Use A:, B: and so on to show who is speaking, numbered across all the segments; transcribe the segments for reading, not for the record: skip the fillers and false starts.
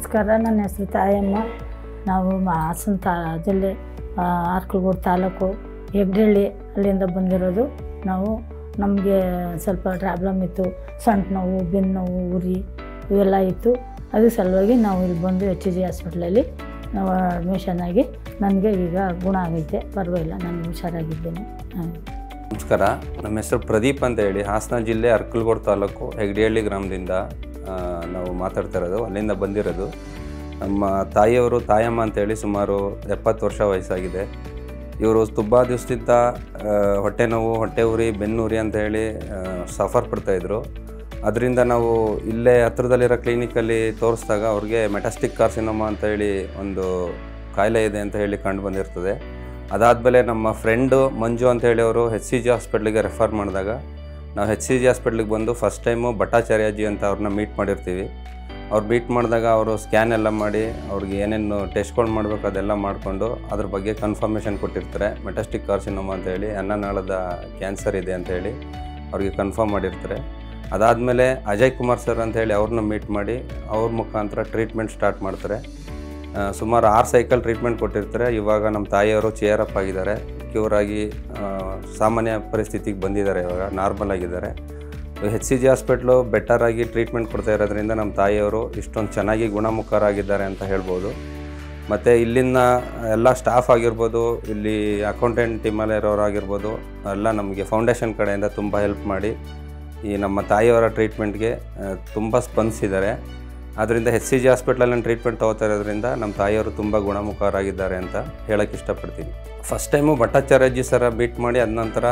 A: ನಮಸ್ಕಾರ. ನನ್ನ ಹೆಸರು ತಾಯಮ್ಮ. ನಾವು ಹಾಸನ ಜಿಲ್ಲೆ ಅರ್ಕಲಗೂಡು ತಾಲೂಕು ಹೆಗ್ಡಳ್ಳಿ ಅಲ್ಲಿಂದ ಬಂದಿರೋದು. ನಮಗೆ ಸ್ವಲ್ಪ ಪ್ರಾಬ್ಲಮ್ ಇತ್ತು, ಸೊಂಟ ನೋವು, ಬೆನ್ನು ನೋವು, ಉರಿ ಇವೆಲ್ಲ ಇತ್ತು. ಅದು ಸಲುವಾಗಿ ನಾವು ಇಲ್ಲಿ ಬಂದು HG ಹಾಸ್ಪಿಟ್ಲಲ್ಲಿ ನಾವು ಅಡ್ಮಿಷನ್ ಆಗಿ ನನಗೆ ಈಗ ಗುಣ ಆಗೈತೆ, ಪರವಾಗಿಲ್ಲ, ನಾನು ಹುಷಾರಾಗಿದ್ದೇನೆ.
B: ನಮಸ್ಕಾರ. ನಮ್ಮ ಹೆಸರು ಪ್ರದೀಪ್ ಅಂತ ಹೇಳಿ, ಹಾಸನ ಜಿಲ್ಲೆ ಅರ್ಕಲಗೂಡು ತಾಲೂಕು ಹೆಗ್ಡಳ್ಳಿ ಗ್ರಾಮದಿಂದ ನಾವು ಮಾತಾಡ್ತಾ ಇರೋದು, ಅಲ್ಲಿಂದ ಬಂದಿರೋದು. ನಮ್ಮ ತಾಯಿಯವರು ತಾಯಮ್ಮ ಅಂತೇಳಿ ಸುಮಾರು 70 ವರ್ಷ ವಯಸ್ಸಾಗಿದೆ. ಇವರು ತುಂಬ ದಿವಸದಿಂದ ಹೊಟ್ಟೆ ನೋವು, ಹೊಟ್ಟೆ ಉರಿ, ಬೆನ್ನುರಿ ಅಂತ ಹೇಳಿ ಸಫರ್ ಪಡ್ತಾಯಿದ್ರು. ಅದರಿಂದ ನಾವು ಇಲ್ಲೇ ಹತ್ರದಲ್ಲಿರೋ ಕ್ಲಿನಿಕಲ್ಲಿ ತೋರಿಸಿದಾಗ ಅವ್ರಿಗೆ ಮೆಟಾಸ್ಟಿಕ್ ಕಾರ್ಸಿನೋಮಾ ಅಂತ ಹೇಳಿ ಒಂದು ಕಾಯಿಲೆ ಇದೆ ಅಂತ ಹೇಳಿ ಕಂಡು ಬಂದಿರ್ತದೆ. ಅದಾದಮೇಲೆ ನಮ್ಮ ಫ್ರೆಂಡು ಮಂಜು ಅಂತ ಹೇಳಿ ಅವರು HCG ಹಾಸ್ಪಿಟ್ಲಿಗೆ ರೆಫರ್ ಮಾಡಿದಾಗ ನಾವು HCG ಹಾಸ್ಪಿಟ್ಲಿಗೆ ಬಂದು ಫಸ್ಟ್ ಟೈಮು ಭಟ್ಟಾಚಾರ್ಯಜಿ ಅಂತ ಅವ್ರನ್ನ ಮೀಟ್ ಮಾಡಿರ್ತೀವಿ. ಅವ್ರು ಮೀಟ್ ಮಾಡಿದಾಗ ಅವರು ಸ್ಕ್ಯಾನ್ ಎಲ್ಲ ಮಾಡಿ ಅವ್ರಿಗೆ ಏನೇನು ಟೆಸ್ಟ್ಗಳು ಮಾಡಬೇಕು ಅದೆಲ್ಲ ಮಾಡಿಕೊಂಡು ಅದ್ರ ಬಗ್ಗೆ ಕನ್ಫರ್ಮೇಷನ್ ಕೊಟ್ಟಿರ್ತಾರೆ. ಮೆಟಾಸ್ಟಿಕ್ ಕಾರ್ಸಿನೋಮಾ ಅಂತ ಹೇಳಿ ಅನ್ನನಾಳದ ಕ್ಯಾನ್ಸರ್ ಇದೆ ಅಂತ ಹೇಳಿ ಅವ್ರಿಗೆ ಕನ್ಫರ್ಮ್ ಮಾಡಿರ್ತಾರೆ. ಅದಾದಮೇಲೆ ಅಜಯ್ ಕುಮಾರ್ ಸರ್ ಅಂತ ಹೇಳಿ ಅವ್ರನ್ನ ಮೀಟ್ ಮಾಡಿ ಅವ್ರ ಮುಖಾಂತರ ಟ್ರೀಟ್ಮೆಂಟ್ ಸ್ಟಾರ್ಟ್ ಮಾಡ್ತಾರೆ. ಸುಮಾರು 6 ಸೈಕಲ್ ಟ್ರೀಟ್ಮೆಂಟ್ ಕೊಟ್ಟಿರ್ತಾರೆ. ಇವಾಗ ನಮ್ಮ ತಾಯಿಯವರು ಚೇರ್ ಅಪ್ ಆಗಿದ್ದಾರೆ, ಕ್ಯೂರ್ ಆಗಿ ಸಾಮಾನ್ಯ ಪರಿಸ್ಥಿತಿಗೆ ಬಂದಿದ್ದಾರೆ, ಇವಾಗ ನಾರ್ಮಲ್ ಆಗಿದ್ದಾರೆ. HCG ಹಾಸ್ಪಿಟ್ಲು ಬೆಟರಾಗಿ ಟ್ರೀಟ್ಮೆಂಟ್ ಕೊಡ್ತಾ ಇರೋದ್ರಿಂದ ನಮ್ಮ ತಾಯಿಯವರು ಇಷ್ಟೊಂದು ಚೆನ್ನಾಗಿ ಗುಣಮುಖರಾಗಿದ್ದಾರೆ ಅಂತ ಹೇಳ್ಬೋದು. ಮತ್ತು ಇಲ್ಲಿನ ಎಲ್ಲ ಸ್ಟಾಫ್ ಆಗಿರ್ಬೋದು, ಇಲ್ಲಿ ಅಕೌಂಟೆಂಟ್ ಟೀಮಲ್ಲಿರೋರು ಆಗಿರ್ಬೋದು, ಎಲ್ಲ ನಮಗೆ ಫೌಂಡೇಶನ್ ಕಡೆಯಿಂದ ತುಂಬ ಹೆಲ್ಪ್ ಮಾಡಿ ಈ ನಮ್ಮ ತಾಯಿಯವರ ಟ್ರೀಟ್ಮೆಂಟ್ಗೆ ತುಂಬ ಸ್ಪಂದಿಸಿದ್ದಾರೆ. ಆದ್ದರಿಂದ HCG ಹಾಸ್ಪಿಟ್ಲಲ್ಲಿ ನಾನು ಟ್ರೀಟ್ಮೆಂಟ್ ತೊಗೋತಾ ಇರೋದ್ರಿಂದ ನಮ್ಮ ತಾಯಿಯವರು ತುಂಬ ಗುಣಮುಖರಾಗಿದ್ದಾರೆ ಅಂತ ಹೇಳೋಕ್ಕೆ ಇಷ್ಟಪಡ್ತೀನಿ. ಫಸ್ಟ್ ಟೈಮು ಭಟ್ಟಾಚಾರ್ಯಜಿ ಸರ ಮೀಟ್ ಮಾಡಿ ಅದ ನಂತರ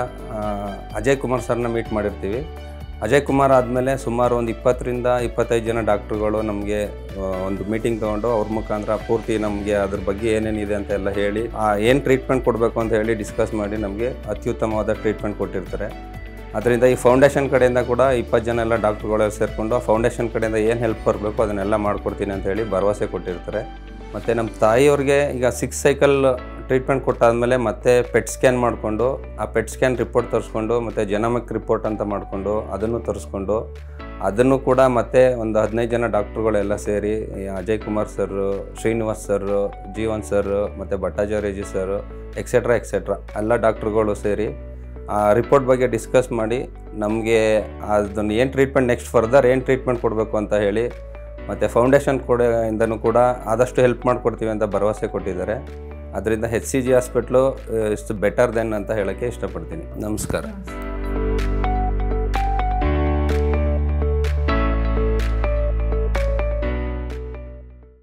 B: ಅಜಯ್ ಕುಮಾರ್ ಸರ್ನ ಮೀಟ್ ಮಾಡಿರ್ತೀವಿ. ಅಜಯ್ ಕುಮಾರ್ ಆದಮೇಲೆ ಸುಮಾರು ಒಂದು 20ರಿಂದ 25 ಜನ ಡಾಕ್ಟ್ರುಗಳು ನಮಗೆ ಒಂದು ಮೀಟಿಂಗ್ ತೊಗೊಂಡು ಅವ್ರ ಮುಖಾಂತರ ಪೂರ್ತಿ ನಮಗೆ ಅದ್ರ ಬಗ್ಗೆ ಏನೇನಿದೆ ಅಂತೆಲ್ಲ ಹೇಳಿ ಏನು ಟ್ರೀಟ್ಮೆಂಟ್ ಕೊಡಬೇಕು ಅಂತ ಹೇಳಿ ಡಿಸ್ಕಸ್ ಮಾಡಿ ನಮಗೆ ಅತ್ಯುತ್ತಮವಾದ ಟ್ರೀಟ್ಮೆಂಟ್ ಕೊಟ್ಟಿರ್ತಾರೆ. ಅದರಿಂದ ಈ ಫೌಂಡೇಶನ್ ಕಡೆಯಿಂದ ಕೂಡ 20 ಜನ ಎಲ್ಲ ಡಾಕ್ಟ್ರುಗಳು ಸೇರಿಕೊಂಡು ಆ ಫೌಂಡೇಶನ್ ಕಡೆಯಿಂದ ಏನು ಹೆಲ್ಪ್ ಬರಬೇಕು ಅದನ್ನೆಲ್ಲ ಮಾಡಿಕೊಡ್ತೀನಿ ಅಂತ ಹೇಳಿ ಭರವಸೆ ಕೊಟ್ಟಿರ್ತಾರೆ. ಮತ್ತು ನಮ್ಮ ತಾಯಿಯವ್ರಿಗೆ ಈಗ 6 ಸೈಕಲ್ ಟ್ರೀಟ್ಮೆಂಟ್ ಕೊಟ್ಟಾದಮೇಲೆ ಮತ್ತೆ ಪೆಟ್ ಸ್ಕ್ಯಾನ್ ಮಾಡಿಕೊಂಡು ಆ ಪೆಟ್ ಸ್ಕ್ಯಾನ್ ರಿಪೋರ್ಟ್ ತರಿಸ್ಕೊಂಡು ಮತ್ತು ಜೆನೋಮಿಕ್ ರಿಪೋರ್ಟ್ ಅಂತ ಮಾಡಿಕೊಂಡು ಅದನ್ನು ತರಿಸ್ಕೊಂಡು ಅದನ್ನು ಕೂಡ ಮತ್ತೆ ಒಂದು 15 ಜನ ಡಾಕ್ಟ್ರುಗಳೆಲ್ಲ ಸೇರಿ Ajay Kumar sir, Srinivas sir, Jeevan sir ಮತ್ತು ಭಟ್ಟಾಚಾರ್ಯಜಿ ಸರ್ ಎಕ್ಸೆಟ್ರಾ ಎಲ್ಲ ಡಾಕ್ಟ್ರುಗಳು ಸೇರಿ ಆ ರಿಪೋರ್ಟ್ ಬಗ್ಗೆ ಡಿಸ್ಕಸ್ ಮಾಡಿ ನಮಗೆ ಅದನ್ನು ಏನು ಟ್ರೀಟ್ಮೆಂಟ್ ನೆಕ್ಸ್ಟ್ ಫರ್ದರ್ ಏನು ಟ್ರೀಟ್ಮೆಂಟ್ ಕೊಡಬೇಕು ಅಂತ ಹೇಳಿ ಮತ್ತು ಫೌಂಡೇಶನ್ ಇಂದನೂ ಕೂಡ ಆದಷ್ಟು ಹೆಲ್ಪ್ ಮಾಡಿಕೊಡ್ತೀವಿ ಅಂತ ಭರವಸೆ ಕೊಟ್ಟಿದ್ದಾರೆ. ಅದರಿಂದ HCG ಹಾಸ್ಪಿಟ್ಲು ಇಷ್ಟು ಬೆಟರ್ ದೆನ್ ಅಂತ ಹೇಳೋಕ್ಕೆ ಇಷ್ಟಪಡ್ತೀನಿ. ನಮಸ್ಕಾರ.